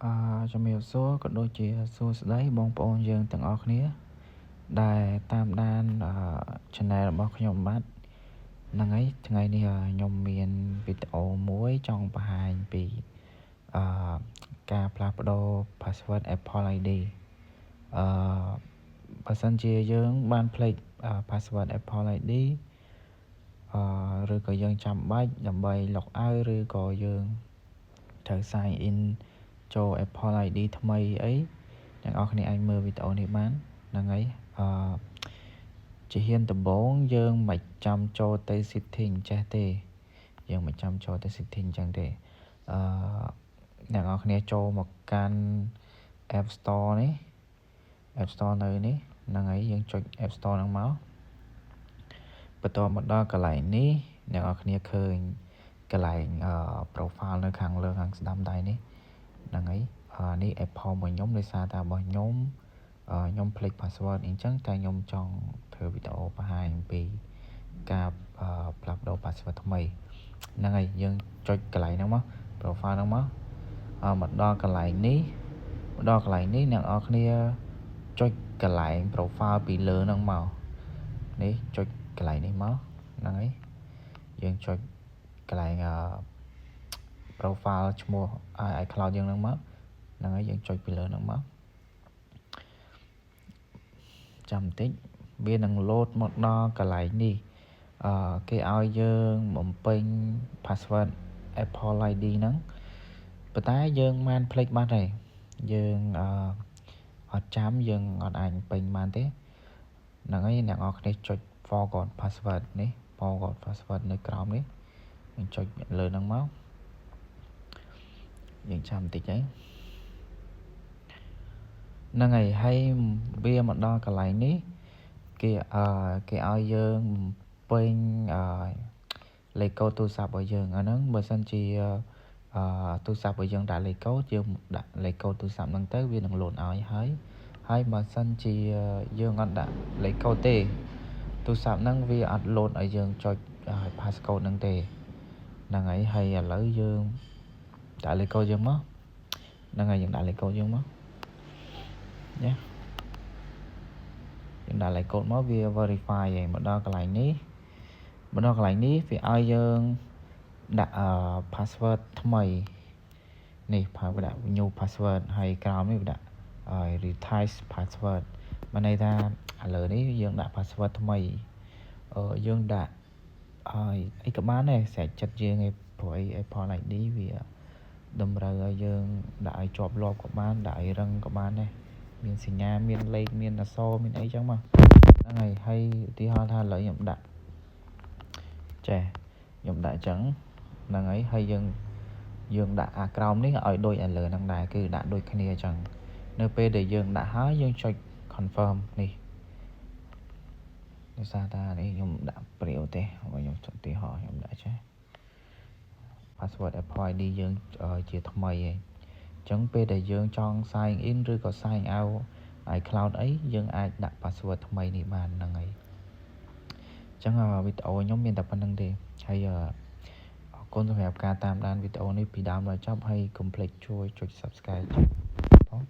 ជំរាបសួរក៏ដូចជាសួស្តីបងប្អូនយើងទាំងអស់គ្នាដែលតាមដានchannel របស់ខ្ញុំបាទហ្នឹងហើយថ្ងៃនេះខ្ញុំមានវីដេអូមួយចង់បង្ហាញពីការផ្លាស់ប្ដូរ password Apple ID បើសិនជាយើងបានភ្លេច password Apple ID ឬក៏យើងចាំបាច់ដើម្បី log out ឬក៏យើងត្រូវ sign in ចូល Apple ID ថ្មីអីទាំងអស់គ្នាអាចមើលវីដេអូនេះបានហ្នឹងហើយជាហ៊ានដំបូងយើងមិនចាំចូលទៅ setting ចេះទេយើងមិនចាំចូលទៅ setting អញ្ចឹងទេអ្នកនរគ្នាចូលមកកាន់ App Store នេះ App Store នៅនេះហ្នឹងហើយយើងចុច App Store ហ្នឹងមកបន្ទាប់មកដល់កន្លែងនេះអ្នកនរគ្នាឃើញកន្លែងprofile នៅខាងលើខាងស្ដាំដៃនេះហ្នឹងហើយនេះ Apple របស់ខ្ញុំដោយសារតែរបស់ខ្ញុំភ្លេច password អញ្ចឹងតែខ្ញុំចង់ធ្វើវីដេអូបង្ហាញពីការផ្លាស់ប្ដូរ password ថ្មីហ្នឹងហើយយើងចុចកន្លែងហ្នឹងមក profile ហ្នឹងមកមកដល់កន្លែងនេះអ្នកនរគ្នាចុចកន្លែង profile ពីលើហ្នឹងមកនេះចុចកន្លែងនេះមកហ្នឹងហើយយើងចុចកន្លែងprofile ឈ្មោះ iCloud យើងហ្នឹងមកហ្នឹងហើយយើងចុចពីលើហ្នឹងមកចាំបន្តិចវានឹង load មកដល់កន្លែងនេះគេឲ្យយើងបំពេញ password Apple ID ហ្នឹងប៉ុន្តែយើងមិនភ្លេចបាត់ហើយយើងអត់ចាំយើងអត់អាចពេញបានទេហ្នឹងហើយអ្នកនរគ្នាចុច forgot password នេះ forgot password នៅក្រោមនេះយើងចុចលើហ្នឹងមកយើងចាំបន្តិចហ្នឹងហើយវាមកដល់កន្លែងនេះគេឲ្យយើងពេញលេខកូដទូរស័ព្ទរបស់យើងអាហ្នឹងបើសិនជាទូរស័ព្ទរបស់យើងដាក់លេខកូដយើងដាក់លេខកូដទូរស័ព្ទហ្នឹងទៅវានឹងលោតឲ្យហើយបើសិនជាយើងអត់ដាក់លេខកូដទេទូរស័ព្ទហ្នឹងវាអត់លោតឲ្យយើងចុច passcode ហ្នឹងទេហ្នឹងហើយឥឡូវយើងដាក់លេខកូដយើងមកហ្នឹងហើយយើងដាក់លេខកូដយើងមកណាយើងដាក់លេខកូដមកវា verify ហើយមកដល់កន្លែងនេះវាឲ្យយើងដាក់password ថ្មីនេះវាដាក់ new password ហើយក្រោមនេះវាដាក់retype password មានន័យថាឥឡូវនេះយើងដាក់ password ថ្មីយើងដាក់អីក៏បានដែរស្រេចចិត្តយើងឯងព្រោះ Apple ID វាតម្រូវឲ្យយើងដាក់ឲ្យជាប់លាប់ក៏បានដាក់ឲ្យរឹងក៏បានដែរមានសញ្ញាមានលេខមានអក្សរមានអីចឹងមកហ្នឹងហើយឧទាហរណ៍ថាឥឡូវខ្ញុំដាក់ខ្ញុំដាក់ចឹងហ្នឹងហើយយើងដាក់អាក្រោមនេះឲ្យដូចឥឡូវហ្នឹងដែរគឺដាក់ដូចគ្នាចឹងនៅពេលដែលយើងដាក់ហើយយើងចុច confirm នេះដោយសារតែនេះខ្ញុំដាក់ព្រាវទេខ្ញុំចុចទីហោខ្ញុំដាក់ចេះ password Apple ID យើងជាថ្មីឯងចឹងពេលដែលយើងចង់ sign in ឬក៏ sign out iCloud អីយើងអាចដាក់ password ថ្មីនេះបានហ្នឹងហើយចឹងវីដេអូខ្ញុំមានតែប៉ុណ្្នឹងទេហើយអរគុណសម្រាប់ការតាមដានវីដេអូនេះពីដើមដល់ចប់ហើយកុំភ្លេចជួយចុច subscribe ផង